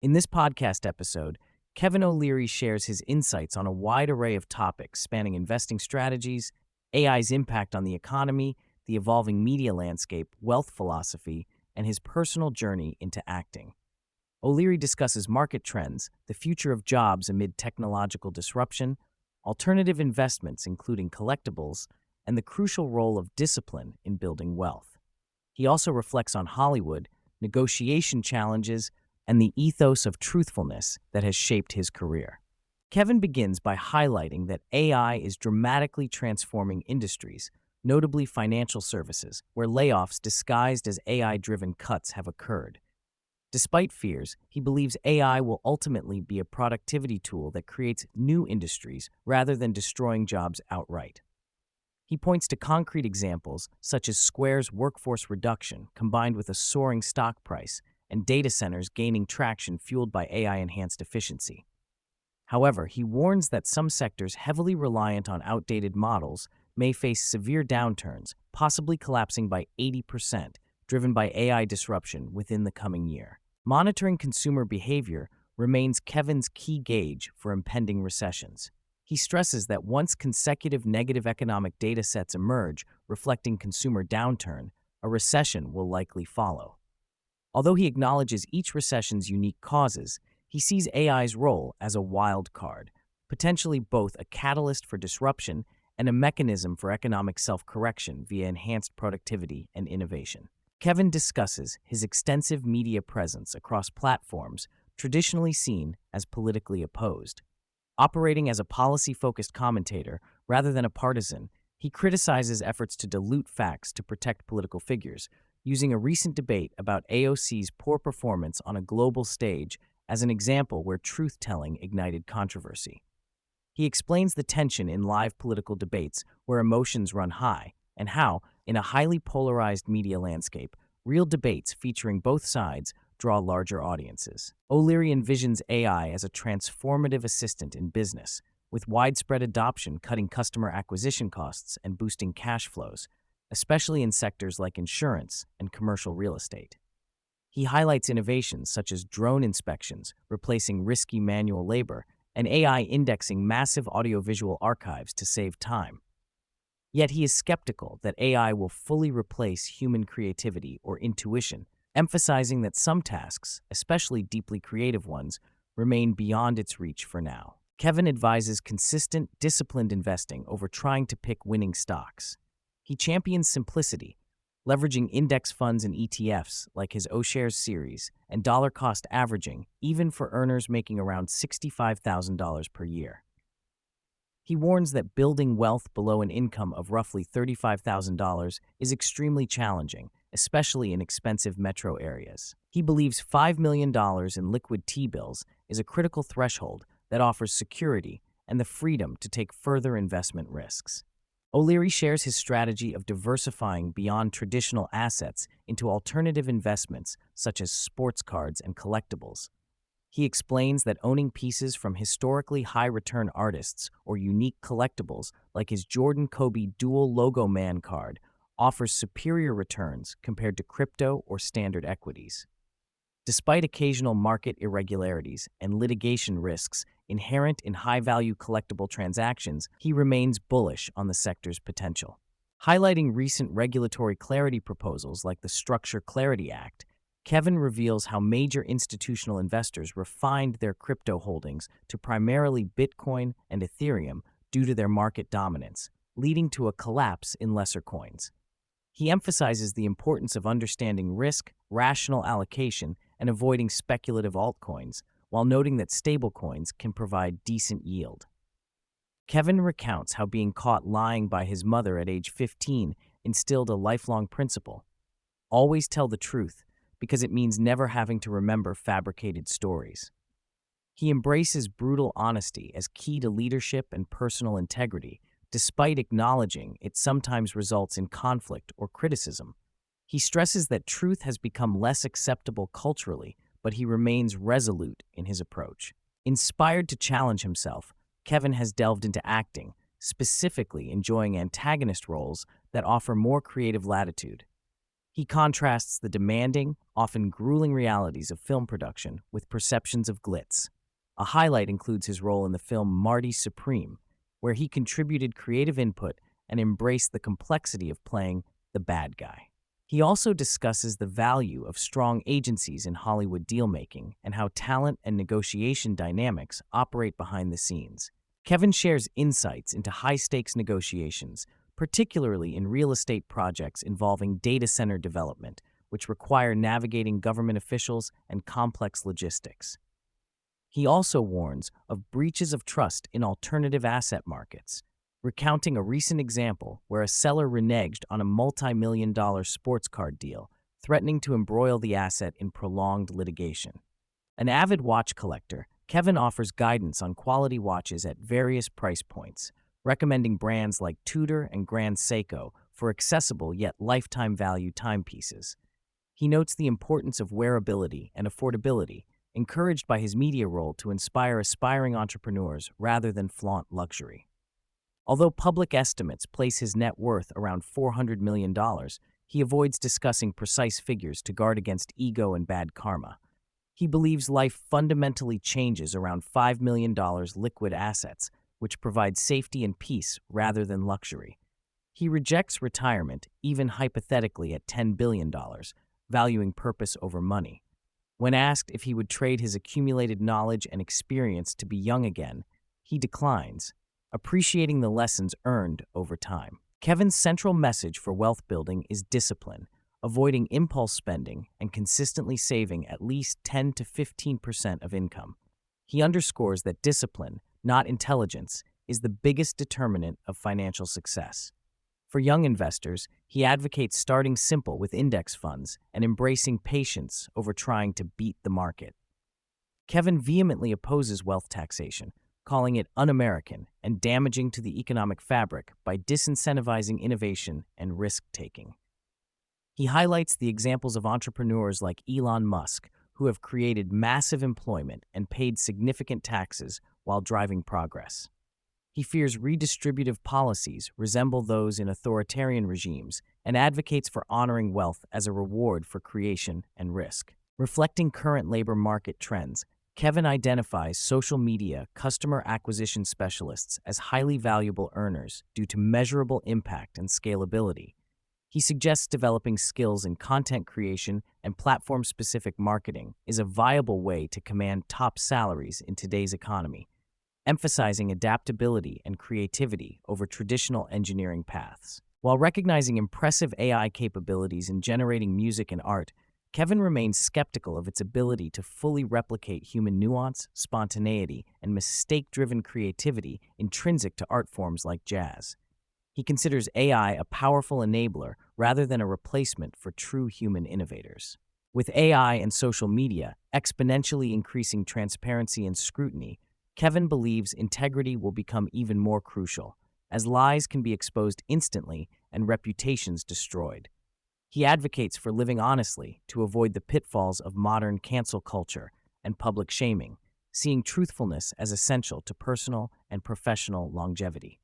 In this podcast episode, Kevin O'Leary shares his insights on a wide array of topics spanning investing strategies, AI's impact on the economy, the evolving media landscape, wealth philosophy, and his personal journey into acting. O'Leary discusses market trends, the future of jobs amid technological disruption, alternative investments including collectibles, and the crucial role of discipline in building wealth. He also reflects on Hollywood, negotiation challenges, and the ethos of truthfulness that has shaped his career. Kevin begins by highlighting that AI is dramatically transforming industries, notably financial services, where layoffs disguised as AI-driven cuts have occurred. Despite fears, he believes AI will ultimately be a productivity tool that creates new industries rather than destroying jobs outright. He points to concrete examples such as Square's workforce reduction combined with a soaring stock price and data centers gaining traction fueled by AI-enhanced efficiency. However, he warns that some sectors heavily reliant on outdated models may face severe downturns, possibly collapsing by 80%, driven by AI disruption within the coming year. Monitoring consumer behavior remains Kevin's key gauge for impending recessions. He stresses that once consecutive negative economic data sets emerge reflecting consumer downturn, a recession will likely follow. Although he acknowledges each recession's unique causes, he sees AI's role as a wild card, potentially both a catalyst for disruption and a mechanism for economic self-correction via enhanced productivity and innovation. Kevin discusses his extensive media presence across platforms traditionally seen as politically opposed. Operating as a policy-focused commentator rather than a partisan, he criticizes efforts to dilute facts to protect political figures, using a recent debate about AOC's poor performance on a global stage as an example where truth-telling ignited controversy. He explains the tension in live political debates where emotions run high, and how, in a highly polarized media landscape, real debates featuring both sides draw larger audiences. O'Leary envisions AI as a transformative assistant in business, with widespread adoption cutting customer acquisition costs and boosting cash flows, especially in sectors like insurance and commercial real estate. He highlights innovations such as drone inspections, replacing risky manual labor, and AI indexing massive audiovisual archives to save time. Yet he is skeptical that AI will fully replace human creativity or intuition, emphasizing that some tasks, especially deeply creative ones, remain beyond its reach for now. Kevin advises consistent, disciplined investing over trying to pick winning stocks. He champions simplicity, leveraging index funds and ETFs like his O-Shares series and dollar-cost averaging, even for earners making around $65,000 per year. He warns that building wealth below an income of roughly $35,000 is extremely challenging, especially in expensive metro areas. He believes $5 million in liquid T-bills is a critical threshold that offers security and the freedom to take further investment risks. O'Leary shares his strategy of diversifying beyond traditional assets into alternative investments such as sports cards and collectibles. He explains that owning pieces from historically high-return artists or unique collectibles like his Jordan Kobe dual logo man card offers superior returns compared to crypto or standard equities. Despite occasional market irregularities and litigation risks inherent in high-value collectible transactions, he remains bullish on the sector's potential. Highlighting recent regulatory clarity proposals like the Structure Clarity Act, Kevin reveals how major institutional investors refined their crypto holdings to primarily Bitcoin and Ethereum due to their market dominance, leading to a collapse in lesser coins. He emphasizes the importance of understanding risk, rational allocation, and avoiding speculative altcoins, while noting that stablecoins can provide decent yield. Kevin recounts how being caught lying by his mother at age 15 instilled a lifelong principle: always tell the truth, because it means never having to remember fabricated stories. He embraces brutal honesty as key to leadership and personal integrity, despite acknowledging it sometimes results in conflict or criticism. He stresses that truth has become less acceptable culturally, but he remains resolute in his approach. Inspired to challenge himself, Kevin has delved into acting, specifically enjoying antagonist roles that offer more creative latitude. He contrasts the demanding, often grueling realities of film production with perceptions of glitz. A highlight includes his role in the film Marty Supreme, where he contributed creative input and embraced the complexity of playing the bad guy. He also discusses the value of strong agencies in Hollywood deal-making and how talent and negotiation dynamics operate behind the scenes. Kevin shares insights into high-stakes negotiations, particularly in real estate projects involving data center development, which require navigating government officials and complex logistics. He also warns of breaches of trust in alternative asset markets, recounting a recent example where a seller reneged on a multi-million-dollar sports card deal, threatening to embroil the asset in prolonged litigation. An avid watch collector, Kevin offers guidance on quality watches at various price points, recommending brands like Tudor and Grand Seiko for accessible yet lifetime value timepieces. He notes the importance of wearability and affordability, encouraged by his media role to inspire aspiring entrepreneurs rather than flaunt luxury. Although public estimates place his net worth around $400 million, he avoids discussing precise figures to guard against ego and bad karma. He believes life fundamentally changes around $5 million liquid assets, which provide safety and peace rather than luxury. He rejects retirement, even hypothetically at $10 billion, valuing purpose over money. When asked if he would trade his accumulated knowledge and experience to be young again, he declines, appreciating the lessons earned over time. Kevin's central message for wealth building is discipline, avoiding impulse spending and consistently saving at least 10 to 15% of income. He underscores that discipline, not intelligence, is the biggest determinant of financial success. For young investors, he advocates starting simple with index funds and embracing patience over trying to beat the market. Kevin vehemently opposes wealth taxation, calling it un-American and damaging to the economic fabric by disincentivizing innovation and risk-taking. He highlights the examples of entrepreneurs like Elon Musk, who have created massive employment and paid significant taxes while driving progress. He fears redistributive policies resemble those in authoritarian regimes and advocates for honoring wealth as a reward for creation and risk. Reflecting current labor market trends, Kevin identifies social media customer acquisition specialists as highly valuable earners due to measurable impact and scalability. He suggests developing skills in content creation and platform-specific marketing is a viable way to command top salaries in today's economy, emphasizing adaptability and creativity over traditional engineering paths. While recognizing impressive AI capabilities in generating music and art, Kevin remains skeptical of its ability to fully replicate human nuance, spontaneity, and mistake-driven creativity intrinsic to art forms like jazz. He considers AI a powerful enabler rather than a replacement for true human innovators. With AI and social media exponentially increasing transparency and scrutiny, Kevin believes integrity will become even more crucial, as lies can be exposed instantly and reputations destroyed. He advocates for living honestly to avoid the pitfalls of modern cancel culture and public shaming, seeing truthfulness as essential to personal and professional longevity.